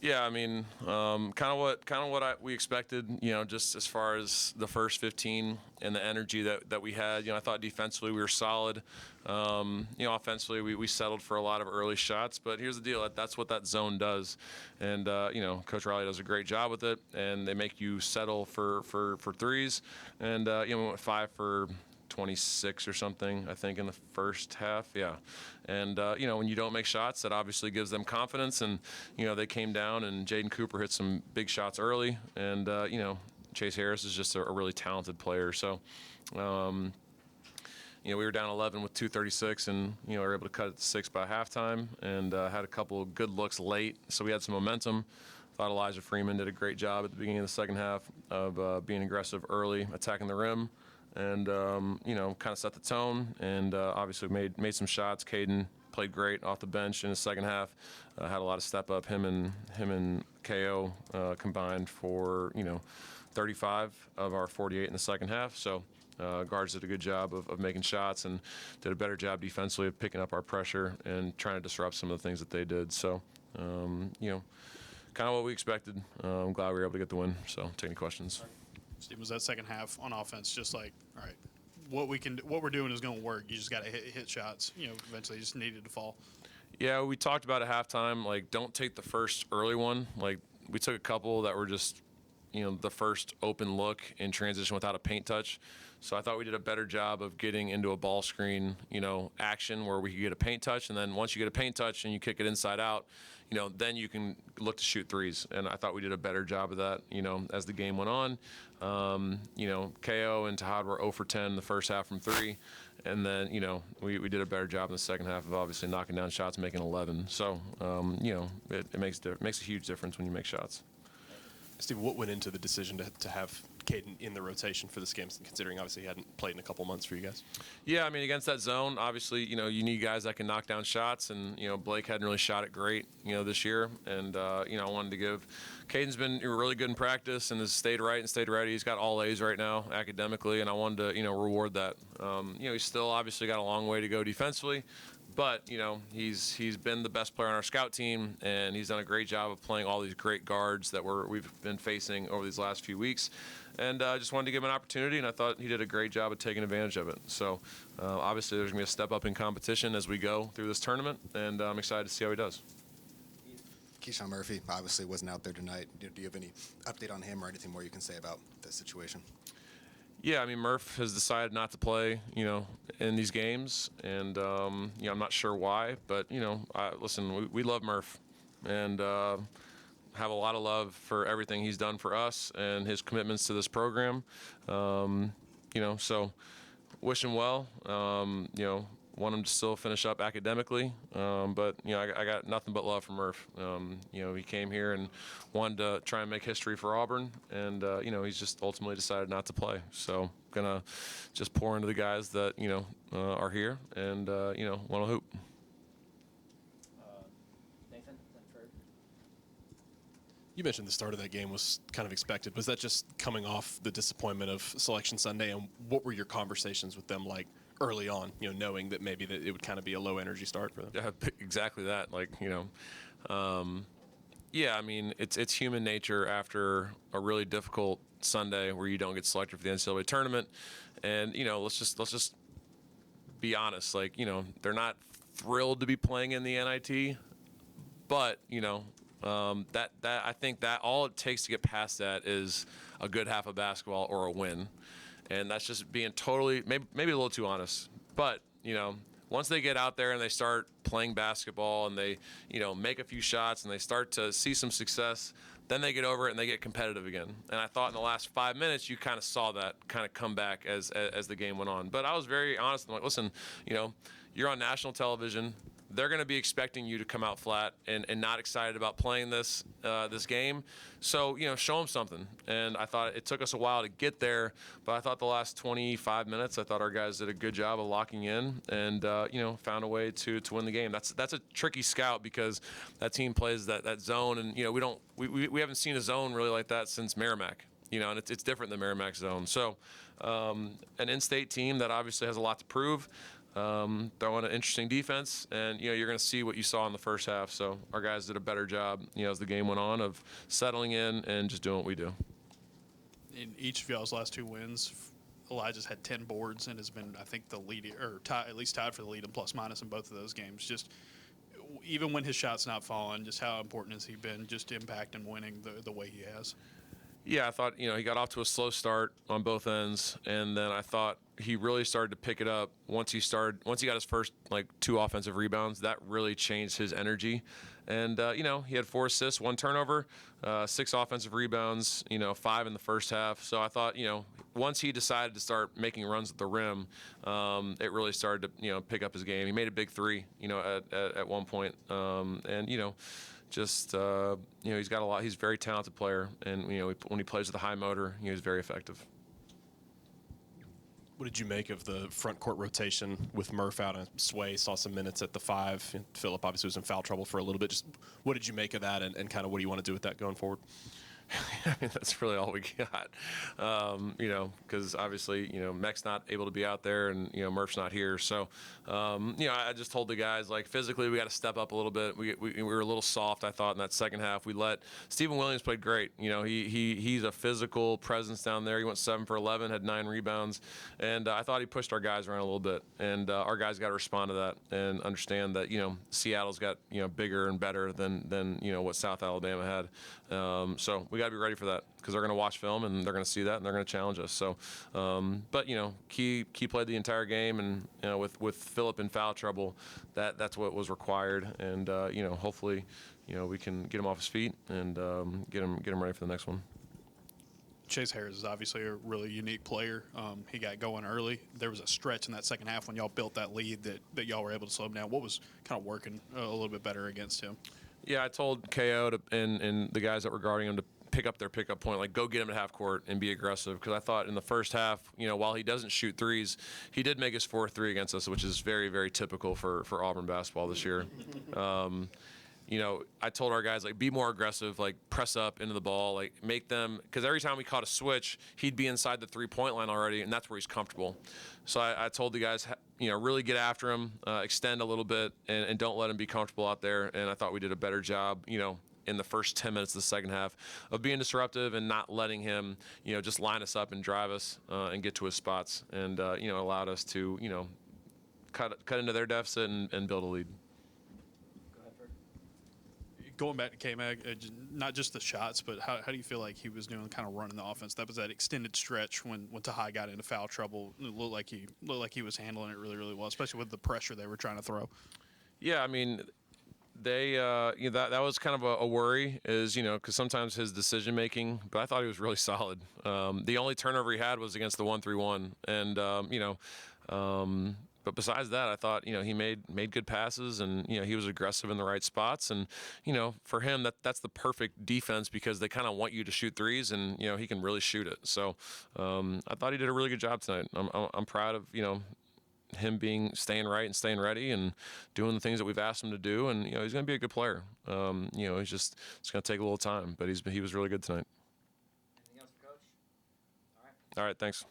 Yeah, I mean, kind of what we expected. Just as far as the first 15 and the energy that we had. I thought defensively we were solid. Offensively we settled for a lot of early shots. But here's the deal: that's what that zone does, and Coach Riley does a great job with it. And they make you settle for threes. And we went 5 for 26 or something, I think, in the first half. Yeah. And, when you don't make shots, that obviously gives them confidence. And, they came down and Jaden Cooper hit some big shots early. And, Chase Harris is just a really talented player. So, we were down 11 with 2:36 and, we were able to cut it to 6 by halftime and had a couple of good looks late. So we had some momentum. Thought Elijah Freeman did a great job at the beginning of the second half of being aggressive early, attacking the rim. And, kind of set the tone and obviously made some shots. Caden played great off the bench in the second half. Had a lot of step up. Him and KO combined for, 35 of our 48 in the second half. So guards did a good job of making shots and did a better job defensively of picking up our pressure and trying to disrupt some of the things that they did. So, kind of what we expected. I'm glad we were able to get the win. So take any questions. Steve, was that second half on offense just like, all right, what we're doing is going to work. You just got to hit shots. Eventually, you just needed to fall. Yeah, we talked about at halftime. Like, don't take the first early one. Like, we took a couple that were just, the first open look in transition without a paint touch. So I thought we did a better job of getting into a ball screen, action where we could get a paint touch. And then once you get a paint touch and you kick it inside out, then you can look to shoot threes. And I thought we did a better job of that, as the game went on. KO and Tahad were 0 for 10 in the first half from 3. And then, we did a better job in the second half of obviously knocking down shots, making 11. So, it makes a huge difference when you make shots. Steve, what went into the decision to have Caden in the rotation for this game, considering obviously he hadn't played in a couple months for you guys? Yeah, I mean, against that zone, obviously, you need guys that can knock down shots, and, Blake hadn't really shot it great, this year, and, I wanted to give – Caden's been really good in practice and has stayed right and stayed ready. He's got all A's right now academically, and I wanted to, reward that. He's still obviously got a long way to go defensively, but, he's been the best player on our scout team, and he's done a great job of playing all these great guards that we've been facing over these last few weeks. And I just wanted to give him an opportunity, and I thought he did a great job of taking advantage of it. So, obviously, there's going to be a step up in competition as we go through this tournament, and I'm excited to see how he does. Keyshawn Murphy obviously wasn't out there tonight. Do you have any update on him or anything more you can say about the situation? Yeah, I mean, Murph has decided not to play, in these games, and I'm not sure why, but listen, we love Murph, and have a lot of love for everything he's done for us and his commitments to this program. So wish him well. Want him to still finish up academically, but I got nothing but love for Murph. He came here and wanted to try and make history for Auburn, and he's just ultimately decided not to play. So gonna just pour into the guys that are here and want to hoop. Nathan, you mentioned the start of that game was kind of expected. Was that just coming off the disappointment of Selection Sunday, and what were your conversations with them like early on, knowing that maybe that it would kind of be a low energy start for them? Yeah, exactly that. Yeah, I mean, it's human nature after a really difficult Sunday where you don't get selected for the NCAA tournament, and let's just be honest. They're not thrilled to be playing in the NIT, but that I think that all it takes to get past that is a good half of basketball or a win. And that's just being totally, maybe a little too honest. But, once they get out there and they start playing basketball and they, make a few shots and they start to see some success, then they get over it and they get competitive again. And I thought in the last 5 minutes, you kind of saw that kind of come back as the game went on. But I was very honest. I'm like, listen, you're on national television. They're going to be expecting you to come out flat and not excited about playing this game. So, show them something. And I thought it took us a while to get there, but I thought the last 25 minutes, I thought our guys did a good job of locking in and, found a way to win the game. That's a tricky scout because that team plays that zone, and, we haven't seen a zone really like that since Merrimack. And it's different than Merrimack's zone. So, an in-state team that obviously has a lot to prove. throwing an interesting defense, and you're going to see what you saw in the first half. So our guys did a better job, as the game went on, of settling in and just doing what we do. In each of y'all's last 2 wins, Elijah's had 10 boards and has been, I think, the lead, or at least tied for the lead in plus minus in both of those games. Just even when his shot's not falling, just how important has he been just impacting winning the way he has? Yeah, I thought, he got off to a slow start on both ends, and then I thought he really started to pick it up once he got his first 2 offensive rebounds. That really changed his energy. And he had 4 assists, 1 turnover, 6 offensive rebounds, 5 in the first half. So I thought, once he decided to start making runs at the rim, it really started to pick up his game. He made a big 3, at one point, and just he's got a lot. He's a very talented player, and when he plays with a high motor, he's very effective. What did you make of the front court rotation with Murph out and Sway saw some minutes at the 5? And Phillip obviously was in foul trouble for a little bit. Just what did you make of that, and kind of what do you want to do with that going forward? I mean, that's really all we got, because obviously, Mech's not able to be out there, and Murph's not here. So, I just told the guys, physically we got to step up a little bit. We were a little soft, I thought, in that second half. We let Stephen Williams played great. He's a physical presence down there. He went 7 for 11, had 9 rebounds, and I thought he pushed our guys around a little bit. And our guys got to respond to that and understand that Seattle's got bigger and better than what South Alabama had. So we got to be ready for that, because they're going to watch film and they're going to see that and they're going to challenge us. So, but Key played the entire game, and with Phillip in foul trouble, that's what was required. And hopefully, we can get him off his feet and get him ready for the next one. Chase Harris is obviously a really unique player. He got going early. There was a stretch in that second half when y'all built that lead that y'all were able to slow him down. What was kind of working a little bit better against him? Yeah, I told KO and the guys that were guarding him to pick up their pickup point, go get him at half court and be aggressive. Because I thought in the first half, while he doesn't shoot threes, he did make his 4th 3 against us, which is very, very typical for Auburn basketball this year. I told our guys, be more aggressive, press up into the ball, make them, because every time we caught a switch, he'd be inside the 3-point line already, and that's where he's comfortable. So I told the guys, really get after him, extend a little bit, and don't let him be comfortable out there. And I thought we did a better job, in the first 10 minutes of the second half of being disruptive and not letting him, just line us up and drive us and get to his spots, and, allowed us to, cut into their deficit and build a lead. Going back to K-Mag, not just the shots, but how do you feel like he was doing kind of running the offense? That was that extended stretch when Tahai got into foul trouble. It looked like he was handling it really, really well, especially with the pressure they were trying to throw. Yeah, I mean, they that was kind of a worry, is because sometimes his decision making, but I thought he was really solid. The only turnover he had was against the 1-3-1, and but besides that, I thought he made good passes, and he was aggressive in the right spots, and for him that's the perfect defense, because they kind of want you to shoot threes, and he can really shoot it. So I thought he did a really good job tonight. I'm proud of him staying right and staying ready and doing the things that we've asked him to do, and he's going to be a good player. It's going to take a little time, but he was really good tonight. Anything else for Coach? All right, thanks.